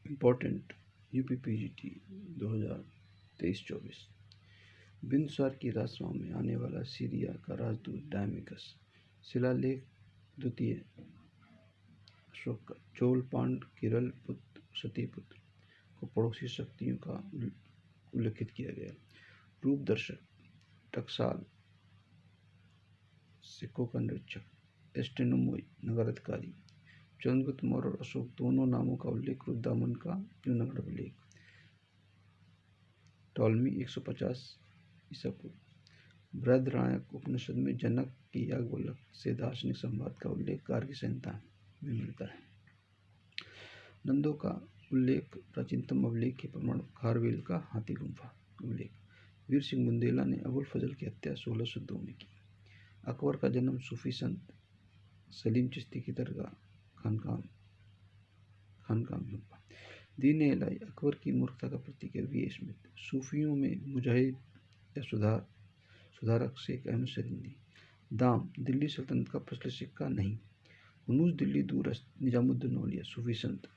Important UPPGT 2023-24। Bindusara की राजसभा में आने वाला सीरिया का राजदूत डायमिकस। शिलालेख द्वितीय अशोक का। चोल पांड किरल पुत्र सतीपुत्र को पड़ोसी शक्तियों का उल्लेखित किया गया। रूप दर्शक टकसाल सिक्कों का निरीक्षक एस्टेनोमोई नगर अधिकारी। चंद्रगुप्त मौर्य और अशोक दोनों नामों का उल्लेख रुद्रदामन का जूनागढ़ अभिलेख। टॉलमी 150 ईसा पूर्व। बृहदारण्यक उपनिषद में जनक की याज्ञवल्क्य से दार्शनिक संवाद का उल्लेख गार्गी संहिता में मिलता है। नंदों का उल्लेख प्राचीनतम अभिलेख के प्रमाण खारवेल का हाथी गुम्फा उल्लेख। वीर सिंह बुंदेला ने अबुल फजल की हत्या 1602 में की। अकबर का जन्म सूफी संत सलीम चिश्ती की दरगाह खानकाह में हुआ। दीन इलाही अकबर की मूर्खता का प्रतीक है। We Smith. सूफियों में मुजाहिद या सुधारक शेख अहमद शरींदी। दाम दिल्ली सल्तनत का प्रचलित सिक्का नहीं। हनूज दिल्ली दूरस्थ निजामुद्दीन औलिया सूफी संत।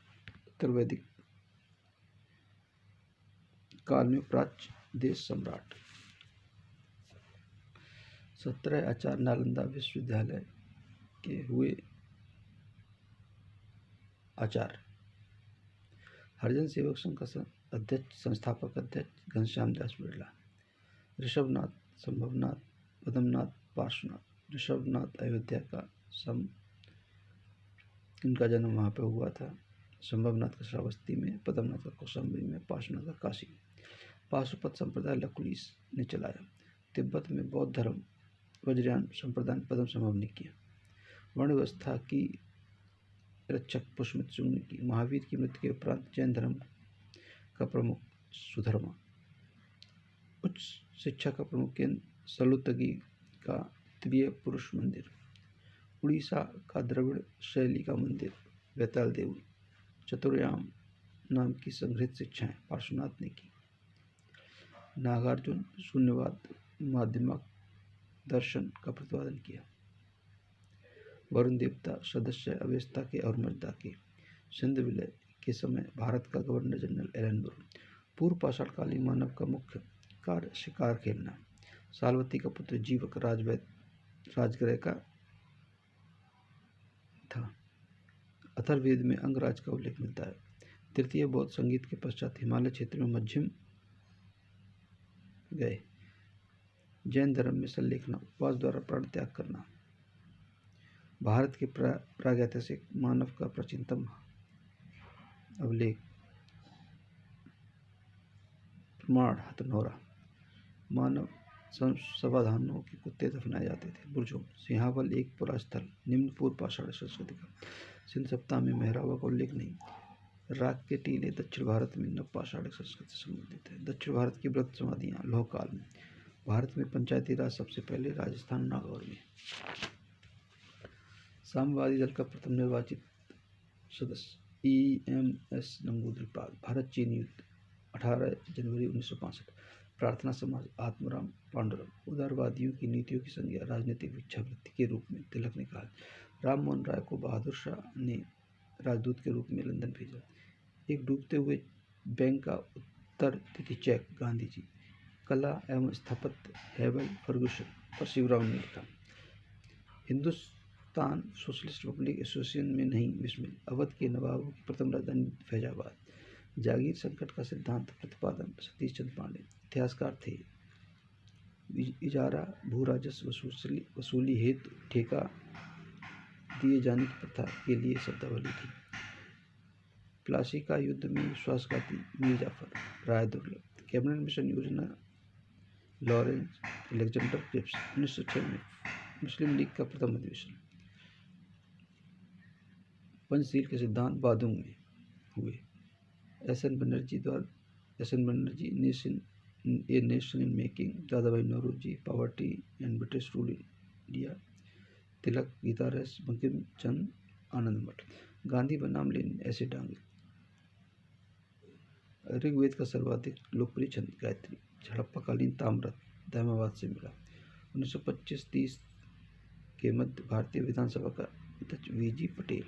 उत्तर वैदिक काल में प्राच्य देश सम्राट। 17 आचार्य नालंदा विश्वविद्यालय के हुए आचार्य। हरिजन सेवक संघ का अध्यक्ष संस्थापक अध्यक्ष घनश्याम दास बिरला। ऋषभनाथ संभवनाथ पद्मनाथ पार्श्वनाथ। ऋषभनाथ अयोध्या का इनका जन्म वहाँ पर हुआ था। संभवनाथ का श्रावस्ती में, पद्मनाथ का कौशाम्बी में, पार्श्वनाथ का काशी में। पाशुपत संप्रदाय लकुलिस ने चलाया। तिब्बत में बौद्ध धर्म वज्रयान संप्रदाय पद्म संभव ने किया। वर्ण व्यवस्था की रक्षक पुष्यमित्र शुंग ने की। महावीर की मृत्यु के उपरांत जैन धर्म का प्रमुख सुधर्मा। उच्च शिक्षा का प्रमुख केंद्र सलुतगी का त्रिय पुरुष मंदिर। उड़ीसा का द्रविड़ शैली का मंदिर वैताल देउल। चतुर्याम नाम की संग्रहित शिक्षाएं पार्श्वनाथ ने की। नागार्जुन शून्यवाद माध्यमिक दर्शन का प्रतिपादन किया। वरुण देवता सदस्य अवस्था के और मर्दा के। सिंध विलय के समय भारत का गवर्नर जनरल एलन बुरुन। पूर्व पाषाण कालीन मानव का मुख्य कार्य शिकार खेलना। सालवती का पुत्र जीवक राजगृह का था। अथर्ववेद में अंगराज का उल्लेख मिलता है। तृतीय बौद्ध संगीत के पश्चात हिमालय क्षेत्र में मध्यम गए। जैन धर्म में संलेखना उपवास द्वारा प्राण त्याग करना। भारत के प्रागैतिहासिक मानव का प्राचीनतम अभिलेख प्रमाण हथनोरा। मानव समाधानों के कुत्ते दफनाए जाते थे। बुर्जों सिंहावल एक पुरास्थल निम्न पूर्व पाषाण संस्कृति का। सिंध सप्ताह में मेहरावा का उल्लेख नहीं। राग के टीले दक्षिण भारत में नवपाषाणिक संस्कृति से संबंधित है। दक्षिण भारत की व्रत समाधियाँ लौह काल में। भारत में पंचायती राज सबसे पहले राजस्थान नागौर में। साम्यवादी दल का प्रथम निर्वाचित सदस्य EMS नंबूद्रिपाल। भारत चीन युद्ध 18 जनवरी 1965। प्रार्थना समाज आत्मराम पांडुरंग। उदारवादियों की नीतियों की संज्ञा राजनीतिक भिक्षावृत्ति के रूप में तिलक ने कहा। राम मोहन राय को बहादुर शाह ने राजदूत के रूप में लंदन भेजा। एक डूबते हुए बैंक का उत्तर तिथि चेक गांधी जी। कला एवं स्थापत्य हेवल फर्गुसन और शिवराव ने लिखा। हिंदुस्तान सोशलिस्ट रिपब्लिक एसोसिएशन में नहीं विस्मिल। अवध के नवाबों की प्रथम राजधानी फैजाबाद। जागीर संकट का सिद्धांत प्रतिपादन सतीश चंद्र पांडे। इतिहासकार थे। इजारा भू राजस्व वसूली हेतु ठेका दिए जाने की प्रथा के लिए शब्दावली थी। प्लासी का युद्ध में विश्वासघाती मीर जाफर। राय दुर्लभ। कैबिनेट मिशन योजना लॉरेंस अलेक्जेंडर क्रिप्स। 1906 में मुस्लिम लीग का प्रथम अधिवेशन। पंचशील के सिद्धांत बादुंग में हुए। SN Banerjee nation in making. Dadabhai Naoroji poverty and British rule in India. Tilak Gita रस। बंकिम चंद आनंद मठ। गांधी बनाम लेनिन ऐसे डांगे। ऋग्वेद का सर्वाधिक लोकप्रिय छंद गायत्री। हड़प्पाकालीन ताम्रत दामाबाद से मिला। 1925-30 के मध्य भारतीय विधानसभा का अध्यक्ष VG पटेल।